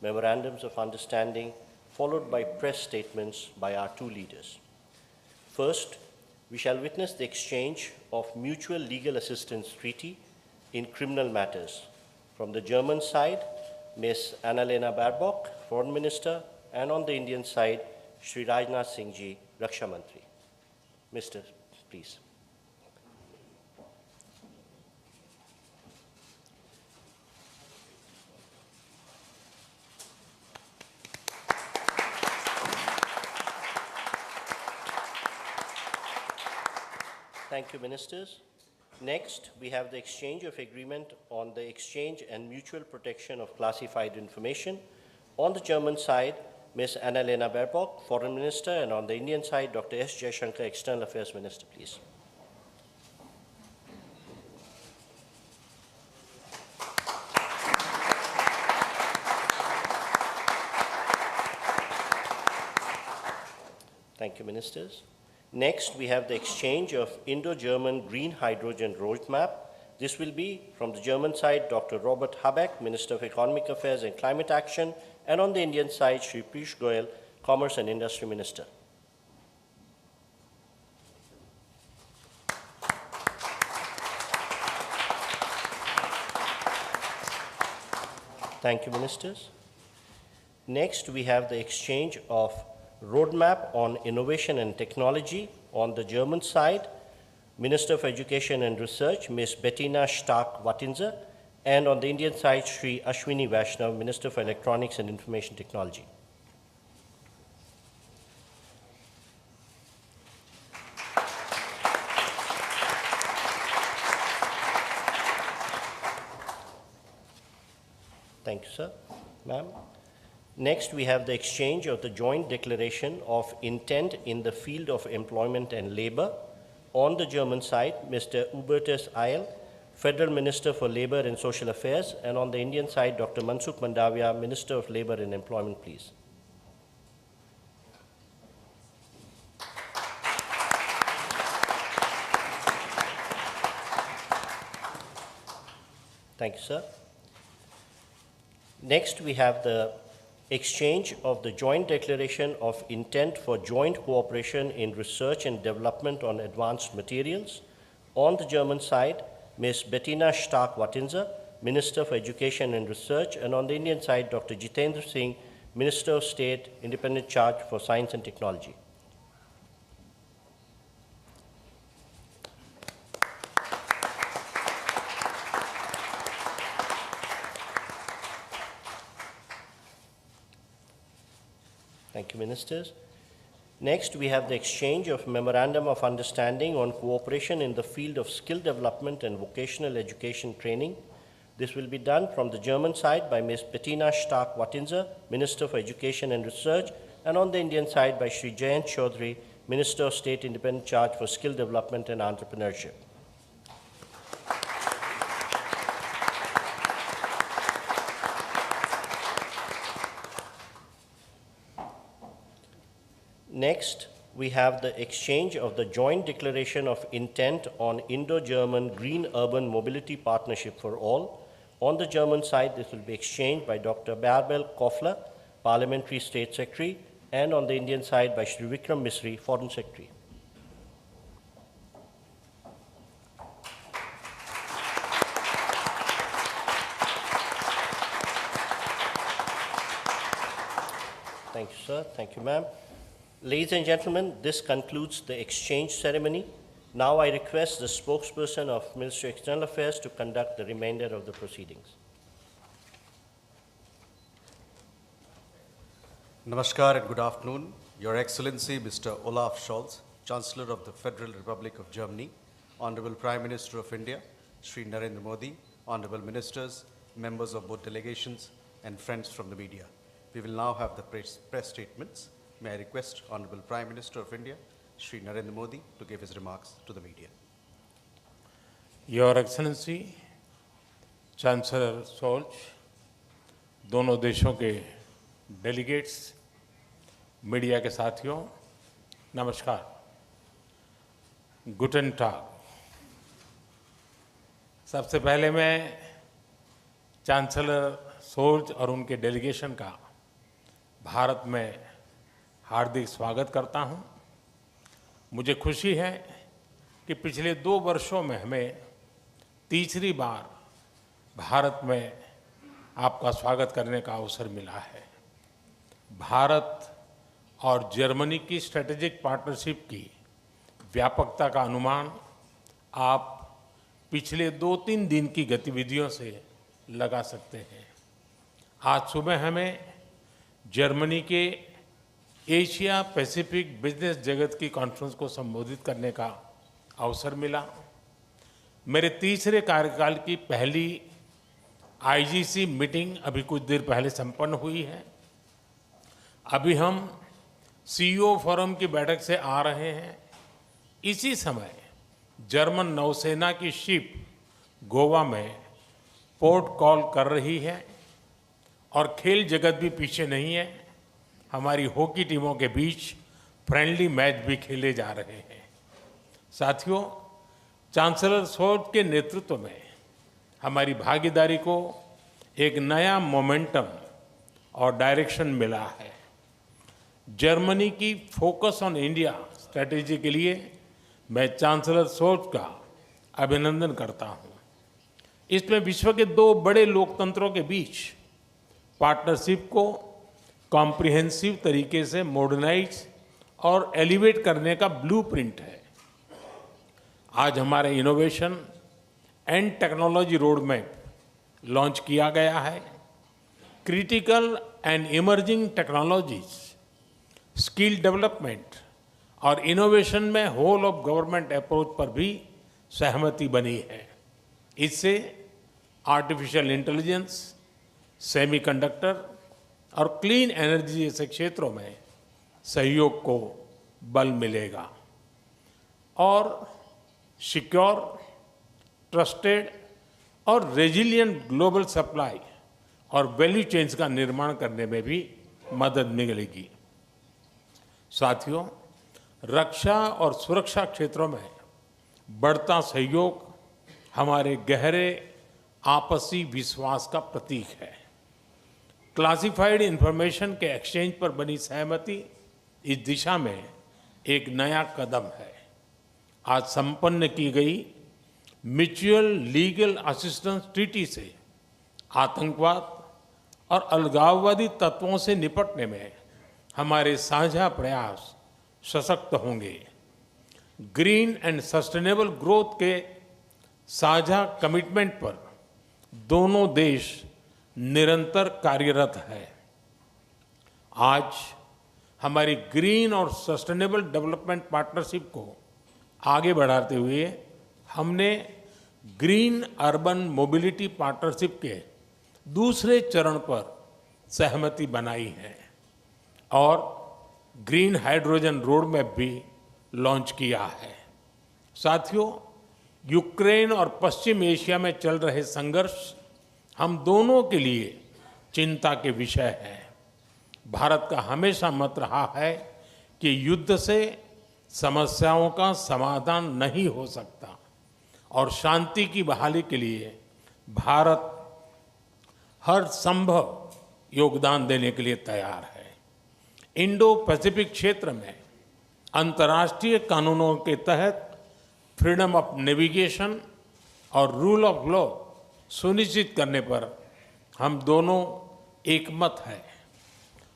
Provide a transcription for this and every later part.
memorandums of understanding, followed by press statements by our two leaders. First, we shall witness the exchange of mutual legal assistance treaty in criminal matters. From the German side, Ms. Annalena Baerbock, Foreign Minister, and on the Indian side, Shri Rajnath Singh Ji, Raksha Mantri. Mr. Please. Thank you, Ministers. Next, we have the exchange of agreement on the exchange and mutual protection of classified information. On the German side, Ms. Annalena Baerbock, Foreign Minister, and on the Indian side, Dr. S. Jaishankar, External Affairs Minister, please. Thank you, Ministers. Next, we have the exchange of Indo-German Green Hydrogen Roadmap. This will be from the German side, Dr. Robert Habeck, Minister of Economic Affairs and Climate Action, and on the Indian side, Shri Piyush Goyal, Commerce and Industry Minister. Thank you, Ministers. Next, we have the exchange of Roadmap on Innovation and Technology. On the German side, Minister of Education and Research, Ms. Bettina Stark-Wattinser, and on the Indian side, Shri Ashwini Vaishnav, Minister for Electronics and Information Technology. Thank you, sir. Ma'am. Next, we have the exchange of the joint declaration of intent in the field of employment and labor. On the German side, Mr. Hubertus Eil, Federal Minister for Labor and Social Affairs, and on the Indian side, Dr. Mansukh Mandaviya, Minister of Labor and Employment, please. Thank you, sir. Next, we have the exchange of the joint declaration of intent for joint cooperation in research and development on advanced materials. On the German side, Ms. Bettina Stark-Wattinser, Minister for Education and Research, and on the Indian side, Dr. Jitendra Singh, Minister of State, Independent Charge for Science and Technology. Thank you, Ministers. Next, we have the exchange of Memorandum of Understanding on cooperation in the field of skill development and vocational education training. This will be done from the German side by Ms. Bettina Stark-Wattinser, Minister for Education and Research, and on the Indian side by Shri Jayant Chaudhary, Minister of State, Independent Charge for Skill Development and Entrepreneurship. Next, we have the exchange of the joint declaration of intent on Indo-German Green Urban Mobility Partnership for All. On the German side, this will be exchanged by Dr. Bärbel Koffler, Parliamentary State Secretary, and on the Indian side by Shri Vikram Misri, Foreign Secretary. Thank you, sir. Thank you, ma'am. Ladies and gentlemen, this concludes the exchange ceremony. Now I request the spokesperson of Ministry of External Affairs to conduct the remainder of the proceedings. Namaskar and good afternoon. Your Excellency, Mr. Olaf Scholz, Chancellor of the Federal Republic of Germany, Honorable Prime Minister of India, Shri Narendra Modi, Honorable Ministers, members of both delegations, and friends from the media. We will now have the press statements. May I request Honorable Prime Minister of India, Shri Narendra Modi, to give his remarks to the media. Your Excellency, Chancellor Scholz, दोनों देशों के delegates, media के साथियों, नमस्कार, गुटन टाग। सबसे पहले मैं chancellor Scholz और उनके डेलीगेशन का भारत में हार्दिक स्वागत करता हूं। मुझे खुशी है कि पिछले 2 वर्षों में हमें तीसरी बार भारत में आपका स्वागत करने का अवसर मिला है। भारत और जर्मनी की स्ट्रेटेजिक पार्टनरशिप की व्यापकता का अनुमान आप पिछले 2-3 दिन की गतिविधियों से लगा सकते हैं। आज सुबह हमें जर्मनी के एशिया पैसिफिक बिजनेस जगत की कॉन्फ्रेंस को संबोधित करने का अवसर मिला। मेरे तीसरे कार्यकाल की पहली आईजीसी मीटिंग अभी कुछ देर पहले संपन्न हुई है। अभी हम सीईओ फोरम की बैठक से आ रहे हैं। इसी समय जर्मन नौसेना की शिप गोवा में पोर्ट कॉल कर रही है और खेल जगत भी पीछे नहीं है। हमारी हॉकी टीमों के बीच फ्रेंडली मैच भी खेले जा रहे हैं। साथियों, चांसलर सोल्ज के नेतृत्व में हमारी भागीदारी को एक नया मोमेंटम और डायरेक्शन मिला है। जर्मनी की फोकस ऑन इंडिया स्ट्रैटेजी के लिए मैं चांसलर सोल्ज का अभिनंदन करता हूं। इसमें विश्व के 2 बड़े लोकतंत्रों के बीच पार्टनरशिप को कॉम्प्रिहेंसिव तरीके से मॉडर्नाइज और एलिवेट करने का ब्लूप्रिंट है। आज हमारे innovation and technology road map launch किया गया है। Critical and emerging technologies, skill development और इनोवेशन में होल ऑफ गवर्नमेंट अप्रोच पर भी सहमति बनी है। इससे आर्टिफिशियल इंटेलिजेंस, सेमीकंडक्टर और क्लीन एनर्जी जैसे क्षेत्रों में सहयोग को बल मिलेगा और सिक्योर, ट्रस्टेड और रेजिलिएंट ग्लोबल सप्लाई और वैल्यू चेन्स का निर्माण करने में भी मदद मिलेगी। साथियों, रक्षा और सुरक्षा क्षेत्रों में बढ़ता सहयोग हमारे गहरे आपसी विश्वास का प्रतीक है। क्लासिफाइड इंफॉर्मेशन के एक्सचेंज पर बनी सहमति इस दिशा में एक नया कदम है। आज संपन्न की गई म्यूचुअल लीगल असिस्टेंस ट्रीटी से आतंकवाद और अलगाववादी तत्वों से निपटने में हमारे साझा प्रयास सशक्त होंगे। ग्रीन एंड सस्टेनेबल ग्रोथ के साझा कमिटमेंट पर दोनों देश निरंतर कार्यरत है। आज हमारी ग्रीन और सस्टेनेबल डेवलपमेंट पार्टनरशिप को आगे बढ़ाते हुए हमने ग्रीन अर्बन मोबिलिटी पार्टनरशिप के दूसरे चरण पर सहमति बनाई है और ग्रीन हाइड्रोजन रोड मैप भी लॉन्च किया है। साथियों, यूक्रेन और पश्चिम एशिया में चल रहे संघर्ष हम दोनों के लिए चिंता के विषय है। भारत का हमेशा मत रहा है कि युद्ध से समस्याओं का समाधान नहीं हो सकता और शांति की बहाली के लिए भारत हर संभव योगदान देने के लिए तैयार है। इंडो पैसिफिक क्षेत्र में अंतर्राष्ट्रीय कानूनों के तहत फ्रीडम ऑफ नेविगेशन और रूल ऑफ लॉ सुनिश्चित करने पर हम दोनों एकमत हैं।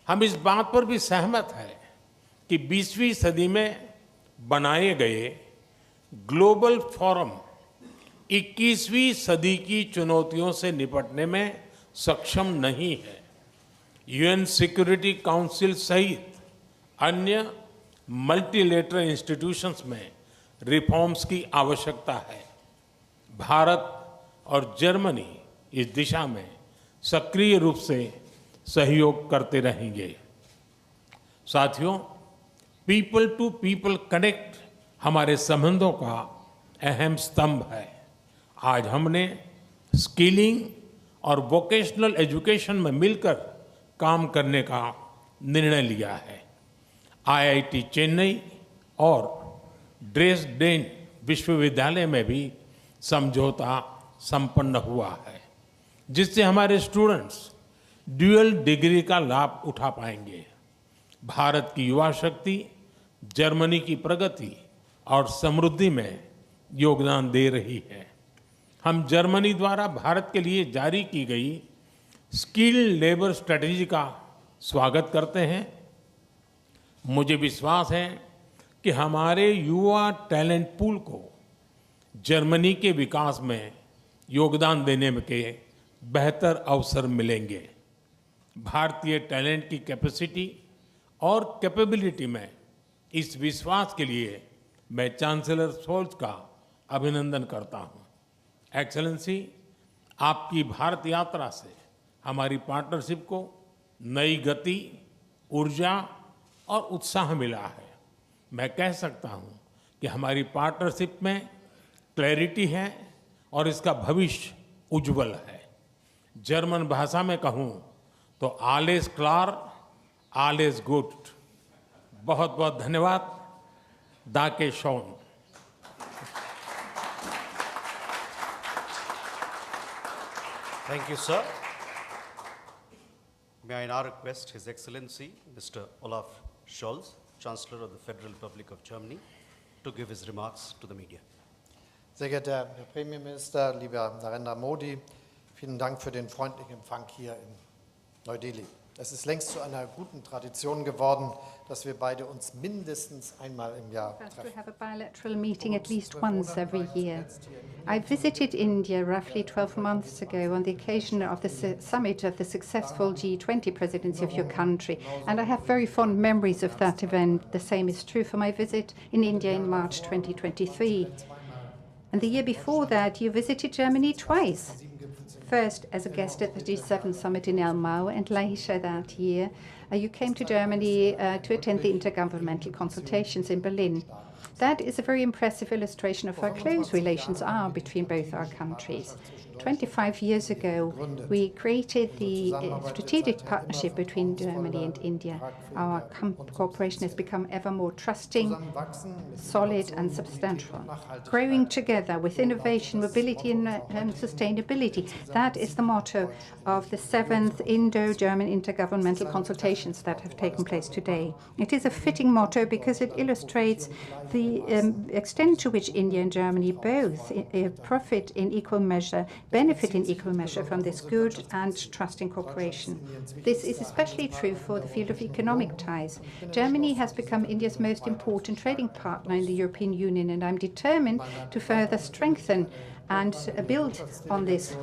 हम इस बात पर भी सहमत हैं कि 20वीं सदी में बनाए गए ग्लोबल फोरम 21वीं सदी की चुनौतियों से निपटने में सक्षम नहीं है। यूएन सिक्योरिटी काउंसिल सहित अन्य मल्टीलेटरल इंस्टीट्यूशंस में रिफॉर्म्स की आवश्यकता है। भारत और जर्मनी इस दिशा में सक्रिय रूप से सहयोग करते रहेंगे। साथियों, पीपल टू पीपल कनेक्ट हमारे संबंधों का अहम स्तंभ है। आज हमने स्किलिंग और वोकेशनल एजुकेशन में मिलकर काम करने का निर्णय लिया है। आईआईटी चेन्नई और ड्रेसडेन विश्वविद्यालय में भी समझौता संपन्न हुआ है, जिससे हमारे स्टूडेंट्स ड्यूअल डिग्री का लाभ उठा पाएंगे। भारत की युवा शक्ति जर्मनी की प्रगति और समृद्धि में योगदान दे रही है। हम जर्मनी द्वारा भारत के लिए जारी की गई स्किल लेबर स्ट्रेटजी का स्वागत करते हैं। मुझे विश्वास है कि हमारे युवा टैलेंट पूल को जर्मनी के विकास में योगदान देने के बेहतर अवसर मिलेंगे। भारतीय टैलेंट की कैपेसिटी और कैपेबिलिटी में इस विश्वास के लिए मैं चांसलर शोल्ज का अभिनंदन करता हूं। एक्सेलेंसी, आपकी भारत यात्रा से हमारी पार्टनरशिप को नई गति, ऊर्जा और उत्साह मिला है। मैं कह सकता हूं कि हमारी पार्टनरशिप में क्लैरिटी है और इसका भविष्य उज्जवल है। जर्मन भाषा में कहूं तो आलेस क्लार, आलेस गुड। बहुत बहुत धन्यवाद। दाके Shawn. Thank you, sir. May I now request His Excellency, Mr. Olaf Scholz, Chancellor of the Federal Republic of Germany, to give his remarks to the media. Sehr geehrter Herr Premierminister, lieber Narendra Modi, vielen Dank für den freundlichen Empfang hier in Neu-Delhi. Es ist längst zu einer guten Tradition geworden, dass wir beide uns mindestens einmal im Jahr treffen. We have a bilateral meeting at least once every year. I visited India roughly 12 months ago on the occasion of the summit of the successful G20 presidency of your country, and I have very fond memories of that event. The same is true for my visit in India in March 2023. And the year before that, you visited Germany twice. First as a guest at the G7 summit in Elmau, and later that year you came to Germany to attend the intergovernmental consultations in Berlin. That is a very impressive illustration of how close relations are between both our countries. 25 years ago, we created the strategic partnership between Germany and India. Our cooperation has become ever more trusting, solid and substantial. Growing together with innovation, mobility and sustainability. That is the motto of the 7th Indo-German intergovernmental consultations that have taken place today. It is a fitting motto because it illustrates the extent to which India and Germany both profit in equal measure, benefit in equal measure from this good and trusting cooperation. This is especially true for the field of economic ties. Germany has become India's most important trading partner in the European Union, and I'm determined to further strengthen and build on this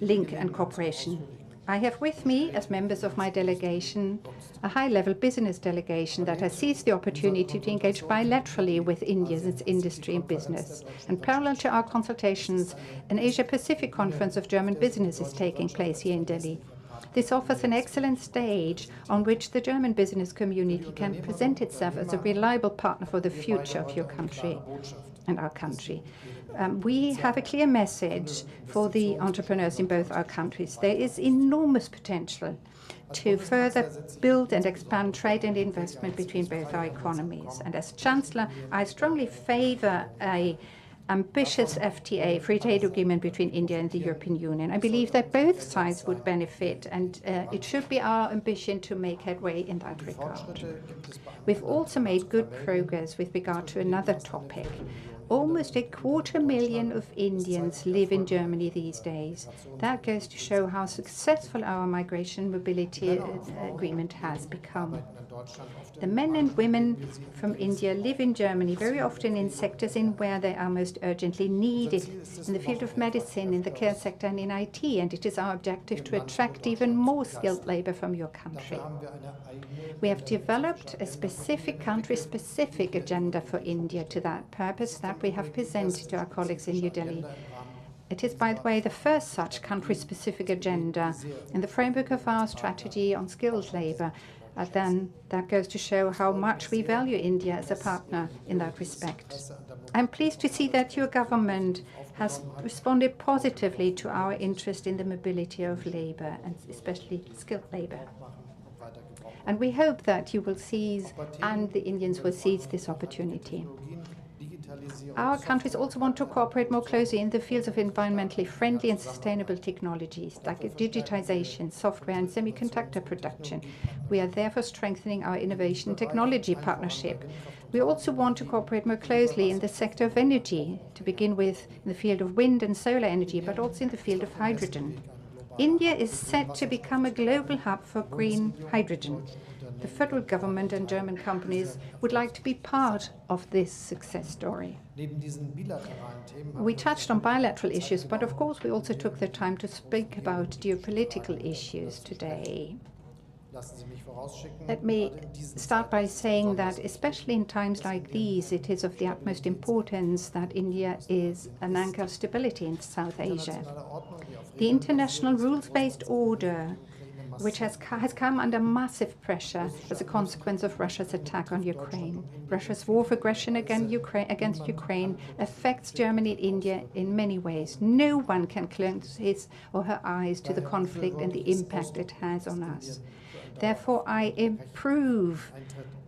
link and cooperation. I have with me, as members of my delegation, a high-level business delegation that has seized the opportunity to engage bilaterally with India, its industry and business. And parallel to our consultations, an Asia-Pacific conference of German business is taking place here in Delhi. This offers an excellent stage on which the German business community can present itself as a reliable partner for the future of your country and our country. We have a clear message for the entrepreneurs in both our countries. There is enormous potential to further build and expand trade and investment between both our economies. And as Chancellor, I strongly favor an ambitious FTA, free trade agreement between India and the European Union. I believe that both sides would benefit, and it should be our ambition to make headway in that regard. We've also made good progress with regard to another topic. Almost 250,000 of Indians live in Germany these days. That goes to show how successful our migration mobility agreement has become. The men and women from India live in Germany very often in sectors in where they are most urgently needed, in the field of medicine, in the care sector and in IT, and it is our objective to attract even more skilled labor from your country. We have developed a specific country-specific agenda for India to that purpose that we have presented to our colleagues in New Delhi. It is, by the way, the first such country-specific agenda in the framework of our strategy on skilled labor. Then that goes to show how much we value India as a partner in that respect. I'm pleased to see that your government has responded positively to our interest in the mobility of labor, and especially skilled labor. And we hope that you will seize, and the Indians will seize this opportunity. Our countries also want to cooperate more closely in the fields of environmentally friendly and sustainable technologies like digitization, software and semiconductor production. We are therefore strengthening our innovation technology partnership. We also want to cooperate more closely in the sector of energy, to begin with in the field of wind and solar energy, but also in the field of hydrogen. India is set to become a global hub for green hydrogen. The federal government and German companies would like to be part of this success story. We touched on bilateral issues, but of course we also took the time to speak about geopolitical issues today. Let me start by saying that, especially in times like these, it is of the utmost importance that India is an anchor of stability in South Asia. The international rules-based order, which has come under massive pressure as a consequence of Russia's attack on Ukraine. Russia's war of aggression against Ukraine affects Germany and India in many ways. No one can close his or her eyes to the conflict and the impact it has on us. Therefore, I approve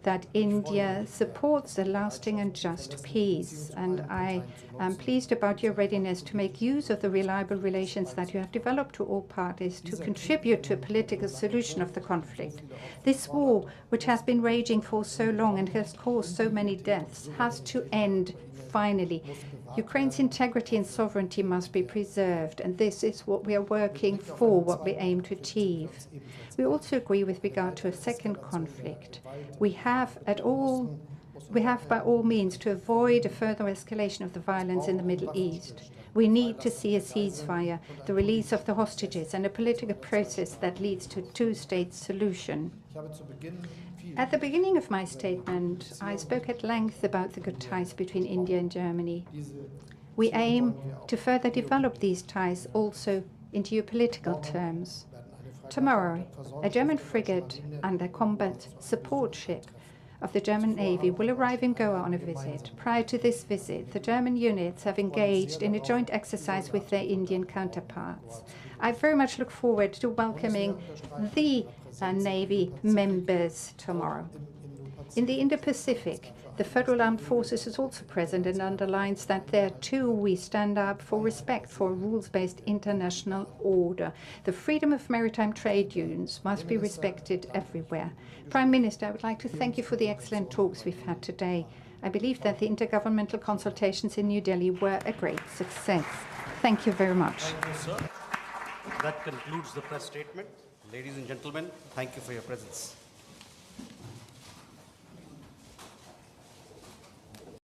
that India supports a lasting and just peace, and I am pleased about your readiness to make use of the reliable relations that you have developed to all parties to contribute to a political solution of the conflict. This war, which has been raging for so long and has caused so many deaths, has to end finally. Ukraine's integrity and sovereignty must be preserved, and this is what we are working for, what we aim to achieve. We also agree with regard to a second conflict. We have by all means to avoid a further escalation of the violence in the Middle East. We need to see a ceasefire, the release of the hostages, and a political process that leads to a two-state solution. At the beginning of my statement, I spoke at length about the good ties between India and Germany. We aim to further develop these ties also in geopolitical terms. Tomorrow, a German frigate and a combat support ship of the German Navy will arrive in Goa on a visit. Prior to this visit, the German units have engaged in a joint exercise with their Indian counterparts. I very much look forward to welcoming the Navy members tomorrow. In the Indo-Pacific, the Federal Armed Forces is also present and underlines that there too we stand up for respect for a rules-based international order. The freedom of maritime trade unions must be respected everywhere. Prime Minister, I would like to thank you for the excellent talks we've had today. I believe that the intergovernmental consultations in New Delhi were a great success. Thank you very much. Thank you, sir. That concludes the press statement. Ladies and gentlemen, thank you for your presence.